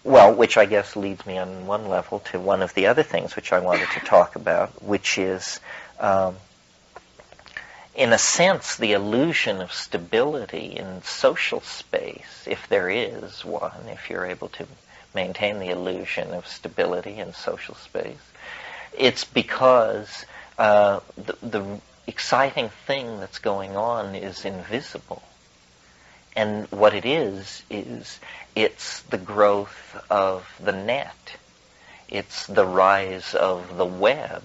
Well, which I guess leads me on one level to one of the other things which I wanted to talk about, which is, in a sense, the illusion of stability in social space, if there is one, if you're able to maintain the illusion of stability in social space. It's because the exciting thing that's going on is invisible. And what it is it's the growth of the net. It's the rise of the web,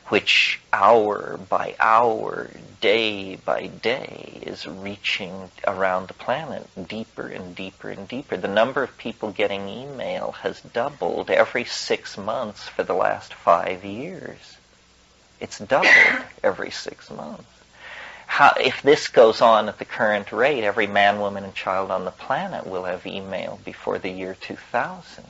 which hour by hour, day by day, is reaching around the planet deeper and deeper and deeper. The number of people getting email has doubled every 6 months for the last 5 years. It's doubled every 6 months. If this goes on at the current rate, every man, woman, and child on the planet will have email before the year 2000.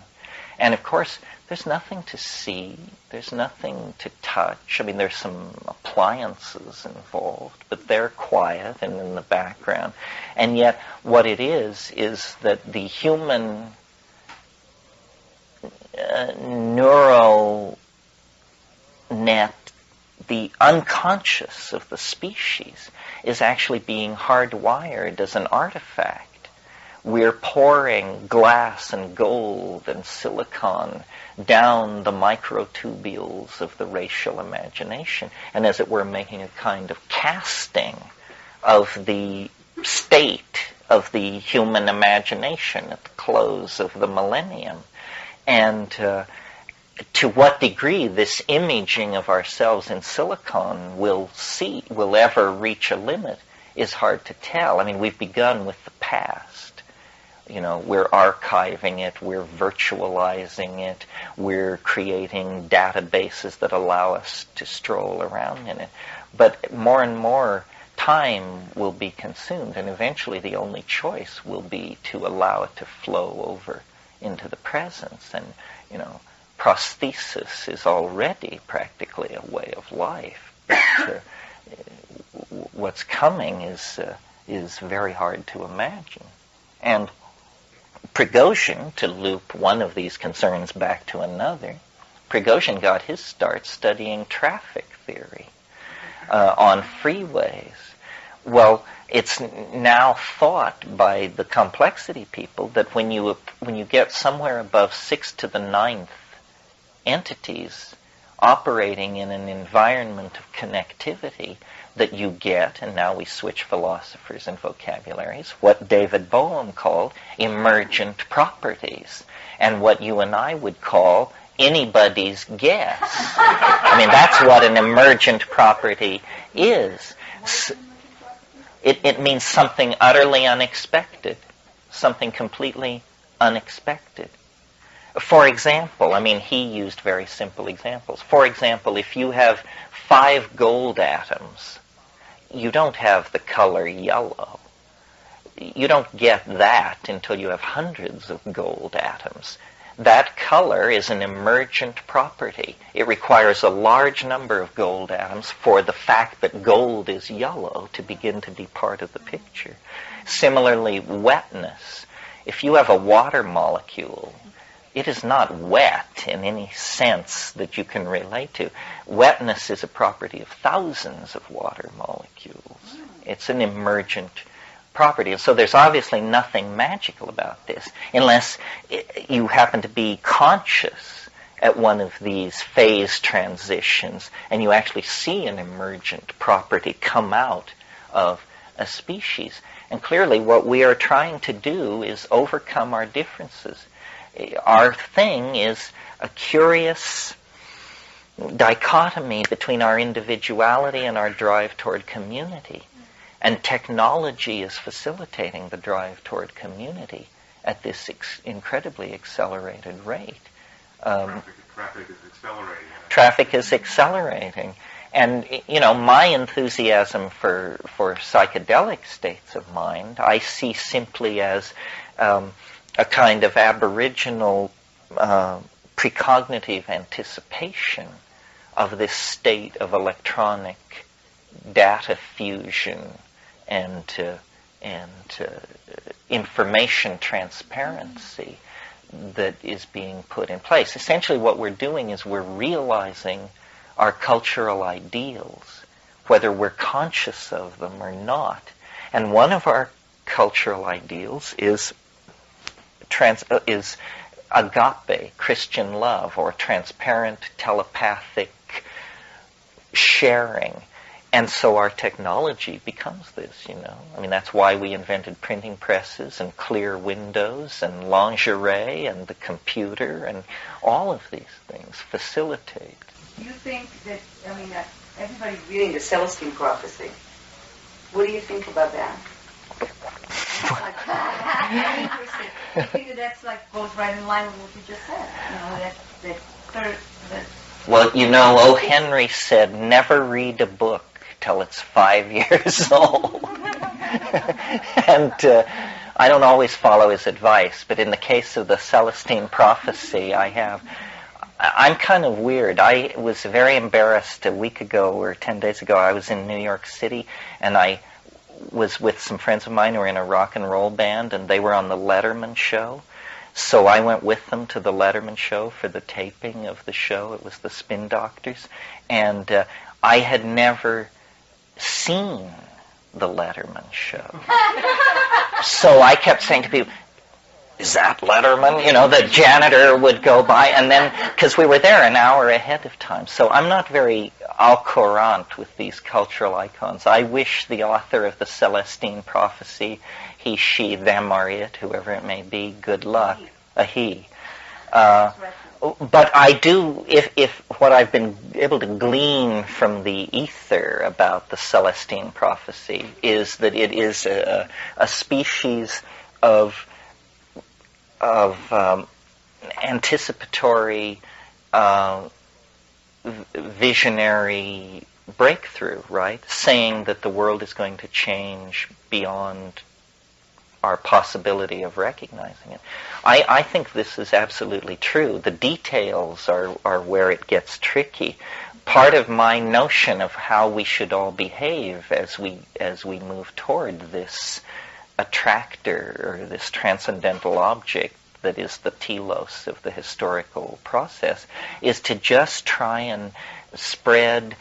And of course, there's nothing to see, there's nothing to touch. I mean, there's some appliances involved, but they're quiet and in the background. And yet, what it is that the human neural net, the unconscious of the species, is actually being hardwired as an artifact. We're pouring glass and gold and silicon down the microtubules of the racial imagination, and as it were, making a kind of casting of the state of the human imagination at the close of the millennium. And to what degree this imaging of ourselves in silicon will ever reach a limit is hard to tell. I mean, we've begun with the past. You know, we're archiving it, we're virtualizing it, we're creating databases that allow us to stroll around in it. But more and more time will be consumed, and eventually the only choice will be to allow it to flow over into the presence. And, you know, prosthesis is already practically a way of life. But what's coming is very hard to imagine. And Prigozhin, to loop one of these concerns back to another, Prigozhin got his start studying traffic theory on freeways. Well, it's now thought by the complexity people that when you get somewhere above 6 to the 9th entities operating in an environment of connectivity, that you get, and now we switch philosophers and vocabularies, what David Bohm called emergent properties, and what you and I would call anybody's guess. I mean, that's what an emergent property is. It means something utterly unexpected, something completely unexpected. For example, I mean, he used very simple examples. For example, if you have 5 gold atoms, you don't have the color yellow. You don't get that until you have hundreds of gold atoms. That color is an emergent property. It requires a large number of gold atoms for the fact that gold is yellow to begin to be part of the picture. Similarly, wetness. If you have a water molecule, it is not wet in any sense that you can relate to. Wetness is a property of thousands of water molecules. It's an emergent property. And so there's obviously nothing magical about this, unless you happen to be conscious at one of these phase transitions and you actually see an emergent property come out of a species. And clearly what we are trying to do is overcome our differences. Our thing is a curious dichotomy between our individuality and our drive toward community. And technology is facilitating the drive toward community at this incredibly accelerated rate. Traffic is accelerating. Traffic is accelerating. And, you know, my enthusiasm for psychedelic states of mind, I see simply as a kind of aboriginal precognitive anticipation of this state of electronic data fusion and information transparency that is being put in place. Essentially what we're doing is we're realizing our cultural ideals, whether we're conscious of them or not. And one of our cultural ideals is agape, Christian love, or transparent, telepathic sharing. And so our technology becomes this, I mean, that's why we invented printing presses and clear windows and lingerie and the computer, and all of these things facilitate. Do you think that, everybody's reading the Celestine prophecy. What do you think about that? I think that's goes right in line with what you just said. Well, O. Henry said, never read a book till it's 5 years old. And I don't always follow his advice, but in the case of the Celestine prophecy, I'm kind of weird. I was very embarrassed a week ago or 10 days ago. I was in New York City, and I was with some friends of mine who were in a rock and roll band, and they were on the Letterman show. So I went with them to the Letterman show for the taping of the show. It was the Spin Doctors. And I had never seen the Letterman show. So I kept saying to people, is that Letterman? The janitor would go by, and then, because we were there an hour ahead of time. So I'm not very au courant with these cultural icons. I wish the author of the Celestine prophecy, he, she, them, or it, whoever it may be, good luck. A he. But I do, if what I've been able to glean from the ether about the Celestine prophecy is that it is a species of anticipatory, visionary breakthrough, right? Saying that the world is going to change beyond our possibility of recognizing it. I think this is absolutely true. The details are where it gets tricky. Part of my notion of how we should all behave as we move toward this attractor, or this transcendental object that is the telos of the historical process, is to just try and spread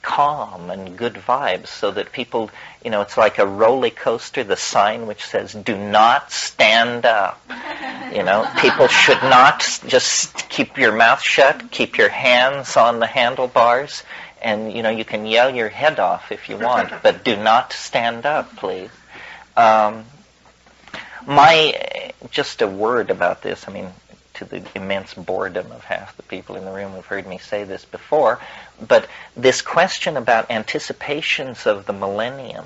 calm and good vibes, so that people, it's like a roller coaster, the sign which says, do not stand up. People should not just keep your mouth shut, keep your hands on the handlebars, and, you can yell your head off if you want, but do not stand up, please. Just a word about this, to the immense boredom of half the people in the room who've heard me say this before, but this question about anticipations of the millennium,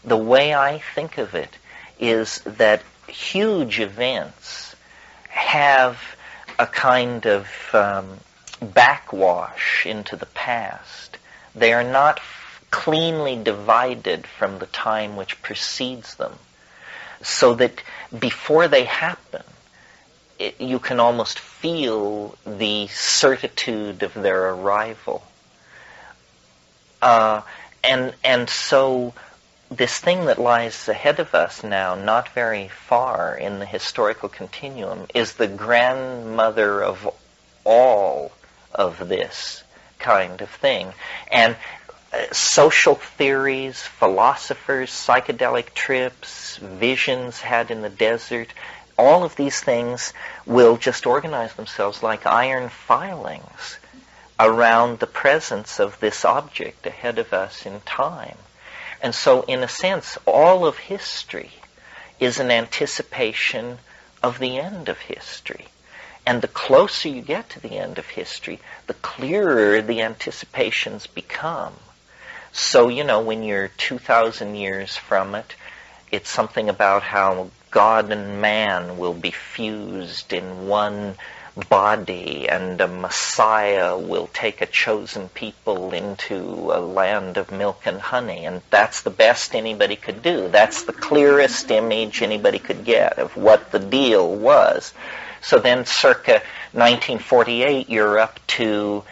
the way I think of it is that huge events have a kind of backwash into the past. They are not cleanly divided from the time which precedes them, so that before they happen, you can almost feel the certitude of their arrival. And so this thing that lies ahead of us now, not very far in the historical continuum, is the grandmother of all of this kind of thing. And social theories, philosophers, psychedelic trips, visions had in the desert, all of these things will just organize themselves like iron filings around the presence of this object ahead of us in time. And so, in a sense, all of history is an anticipation of the end of history. And the closer you get to the end of history, the clearer the anticipations become. So, when you're 2,000 years from it, it's something about how God and man will be fused in one body, and a Messiah will take a chosen people into a land of milk and honey, and that's the best anybody could do. That's the clearest image anybody could get of what the deal was. So then circa 1948, you're up to,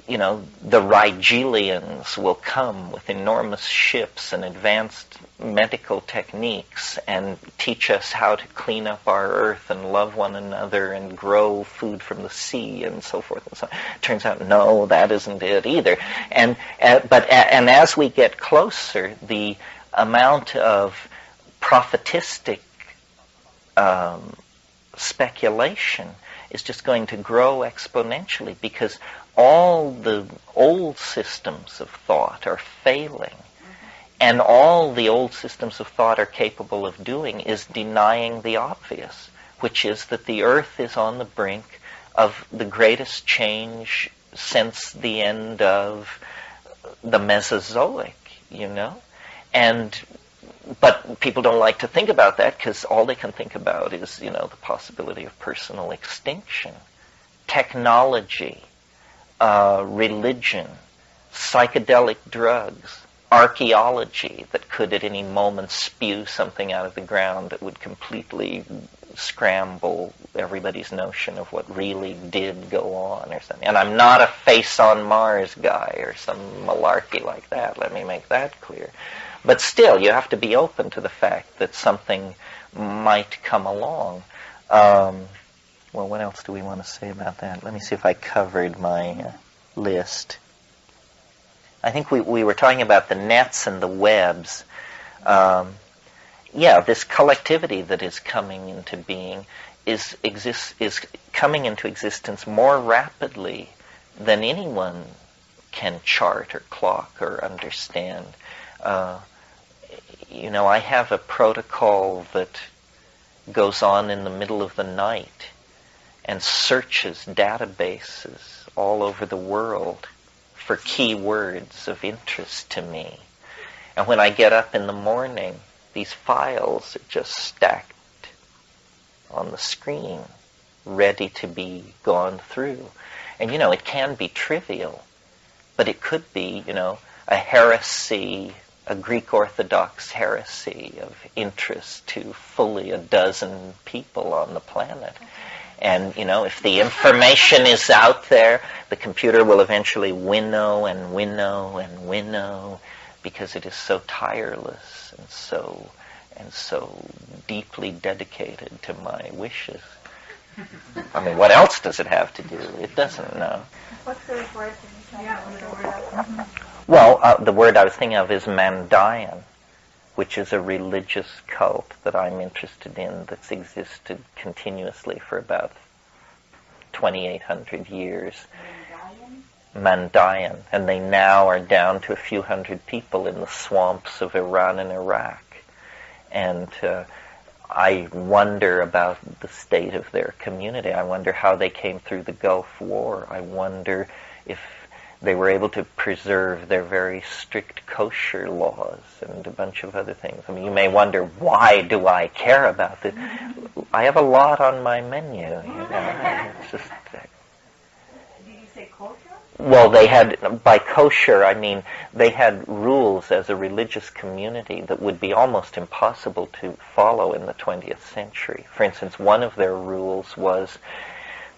the Rigelians will come with enormous ships and advanced medical techniques and teach us how to clean up our earth and love one another and grow food from the sea and so forth and so on. Turns out, no, that isn't it either. And as we get closer, the amount of prophetistic speculation is just going to grow exponentially, because all the old systems of thought are failing. And all the old systems of thought are capable of doing is denying the obvious, which is that the earth is on the brink of the greatest change since the end of the Mesozoic, But people don't like to think about that, because all they can think about is, the possibility of personal extinction. Technology, religion, psychedelic drugs, archaeology that could at any moment spew something out of the ground that would completely scramble everybody's notion of what really did go on or something. And I'm not a face on Mars guy or some malarkey like that, let me make that clear. But still, you have to be open to the fact that something might come along. Well, what else do we want to say about that? Let me see if I covered my list. I think we were talking about the nets and the webs. This collectivity that is coming into being is coming into existence more rapidly than anyone can chart or clock or understand. I have a protocol that goes on in the middle of the night and searches databases all over the world for keywords of interest to me. And when I get up in the morning, these files are just stacked on the screen, ready to be gone through. And, it can be trivial, but it could be, a heresy, a Greek Orthodox heresy of interest to fully a dozen people on the planet. And, if the information is out there, the computer will eventually winnow and winnow and winnow, because it is so tireless and so deeply dedicated to my wishes. I mean, what else does it have to do? It doesn't know. What's the word? Well, the word I was thinking of is Mandaean, which is a religious cult that I'm interested in that's existed continuously for about 2,800 years. Mandaean. And they now are down to a few hundred people in the swamps of Iran and Iraq. And I wonder about the state of their community. I wonder how they came through the Gulf War. I wonder if they were able to preserve their very strict kosher laws and a bunch of other things. I mean, you may wonder, why do I care about this? I have a lot on my menu. It's just, Did you say kosher? well, they had, by kosher, I mean they had rules as a religious community that would be almost impossible to follow in the 20th century. For instance, one of their rules was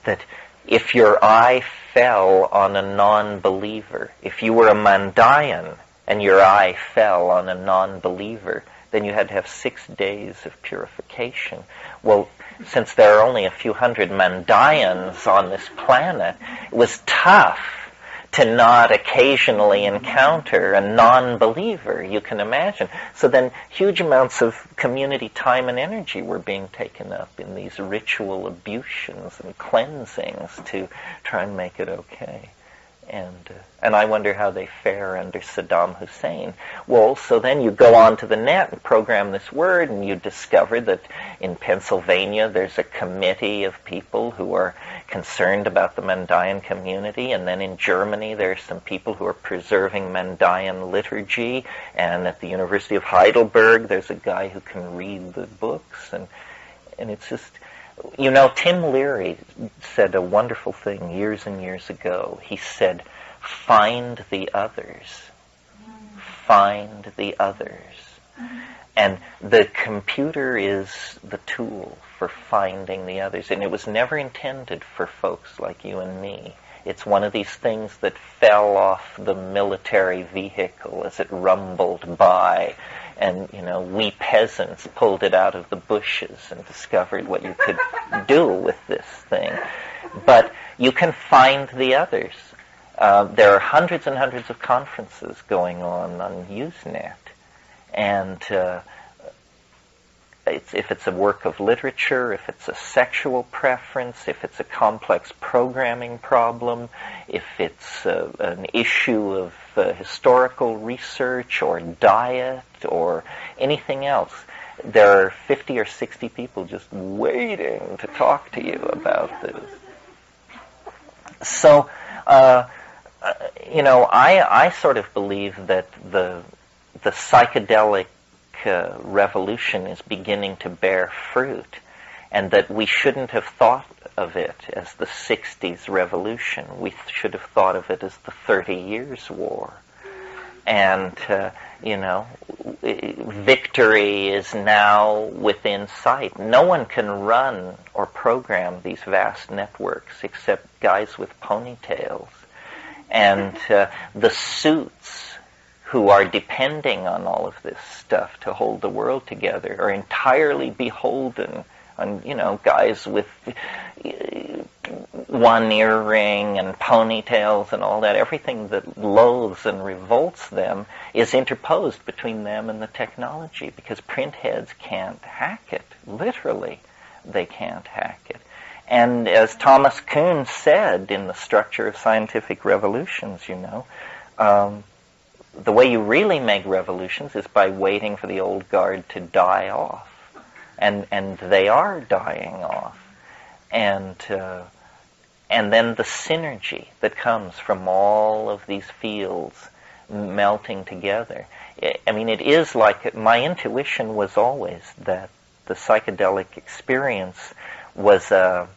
that if your eye fell on a non-believer, if you were a Mandaean and your eye fell on a non-believer, then you had to have 6 days of purification. Well, since there are only a few hundred Mandaeans on this planet, it was tough to not occasionally encounter a non-believer, you can imagine. So then huge amounts of community time and energy were being taken up in these ritual ablutions and cleansings to try and make it okay. And I wonder how they fare under Saddam Hussein. Well, so then you go onto the net and program this word, and you discover that in Pennsylvania there's a committee of people who are concerned about the Mandaean community, and then in Germany there's some people who are preserving Mandaean liturgy, and at the University of Heidelberg there's a guy who can read the books, and it's just... You know, Tim Leary said a wonderful thing years and years ago. He said, find the others. Find the others. And the computer is the tool for finding the others. And it was never intended for folks like you and me. It's one of these things that fell off the military vehicle as it rumbled by, and we peasants pulled it out of the bushes and discovered what you could do with this thing. But you can find the others. There are hundreds and hundreds of conferences going on Usenet, and if it's a work of literature, if it's a sexual preference, if it's a complex programming problem, if it's an issue of historical research or diet or anything else, there are 50 or 60 people just waiting to talk to you about this. So, I sort of believe that the psychedelic revolution is beginning to bear fruit, and that we shouldn't have thought of it as the 60s revolution. We should have thought of it as the 30 Years' War. And, victory is now within sight. No one can run or program these vast networks except guys with ponytails. And the suits who are depending on all of this stuff to hold the world together are entirely beholden on, guys with one earring and ponytails and all that. Everything that loathes and revolts them is interposed between them and the technology, because printheads can't hack it. Literally, they can't hack it. And as Thomas Kuhn said in The Structure of Scientific Revolutions, the way you really make revolutions is by waiting for the old guard to die off. And they are dying off. And then the synergy that comes from all of these fields melting together. It is like, my intuition was always that the psychedelic experience was a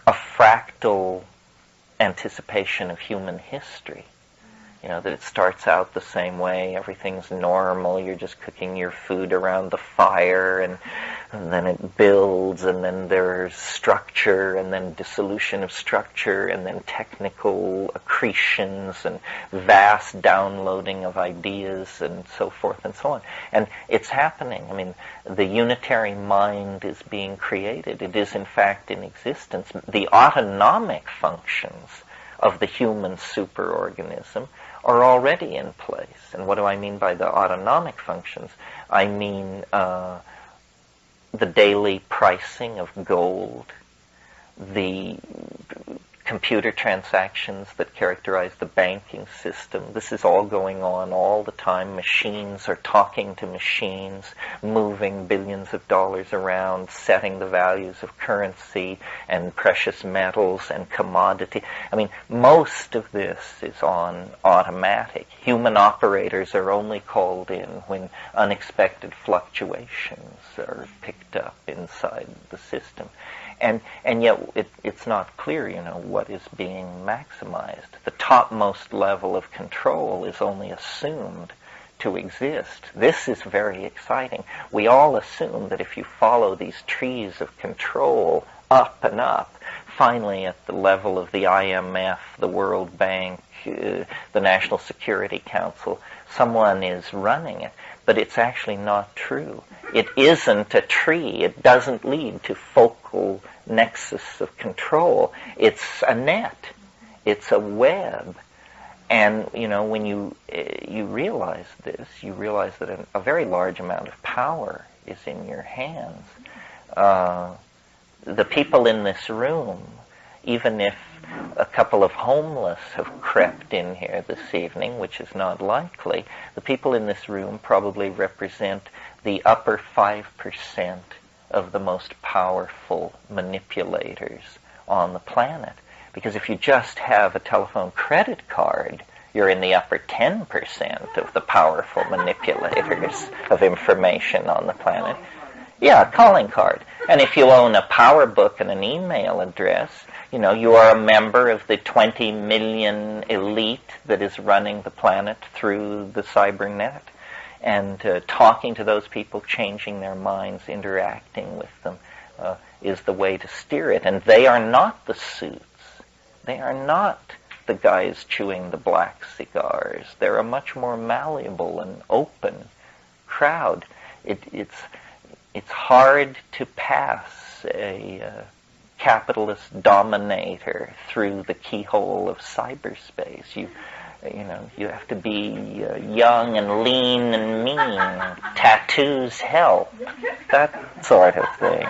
fractal anticipation of human history. That it starts out the same way, everything's normal, you're just cooking your food around the fire, and then it builds, and then there's structure, and then dissolution of structure, and then technical accretions, and vast downloading of ideas, and so forth and so on. And it's happening. The unitary mind is being created. It is, in fact, in existence. The autonomic functions of the human superorganism are already in place. And what do I mean by the autonomic functions? I mean the daily pricing of gold, the computer transactions that characterize the banking system. This is all going on all the time. Machines are talking to machines, moving billions of dollars around, setting the values of currency and precious metals and commodity. Most of this is on automatic. Human operators are only called in when unexpected fluctuations are picked up inside the system. And yet it's not clear, what is being maximized. The topmost level of control is only assumed to exist. This is very exciting. We all assume that if you follow these trees of control up and up, finally at the level of the IMF, the World Bank, the National Security Council, someone is running it. But it's actually not true. It isn't a tree. It doesn't lead to focal nexus of control. It's a net. It's a web. And, when you realize this, you realize that a very large amount of power is in your hands. The people in this room, even if a couple of homeless have crept in here this evening, which is not likely, the people in this room probably represent the upper 5% of the most powerful manipulators on the planet. Because if you just have a telephone credit card, you're in the upper 10% of the powerful manipulators of information on the planet. Yeah, a calling card. And if you own a power book and an email address, you are a member of the 20 million elite that is running the planet through the cybernet. And talking to those people, changing their minds, interacting with them, is the way to steer it. And they are not the suits. They are not the guys chewing the black cigars. They're a much more malleable and open crowd. It's hard to pass a capitalist dominator through the keyhole of cyberspace. You have to be young and lean and mean. Tattoos help. That sort of thing.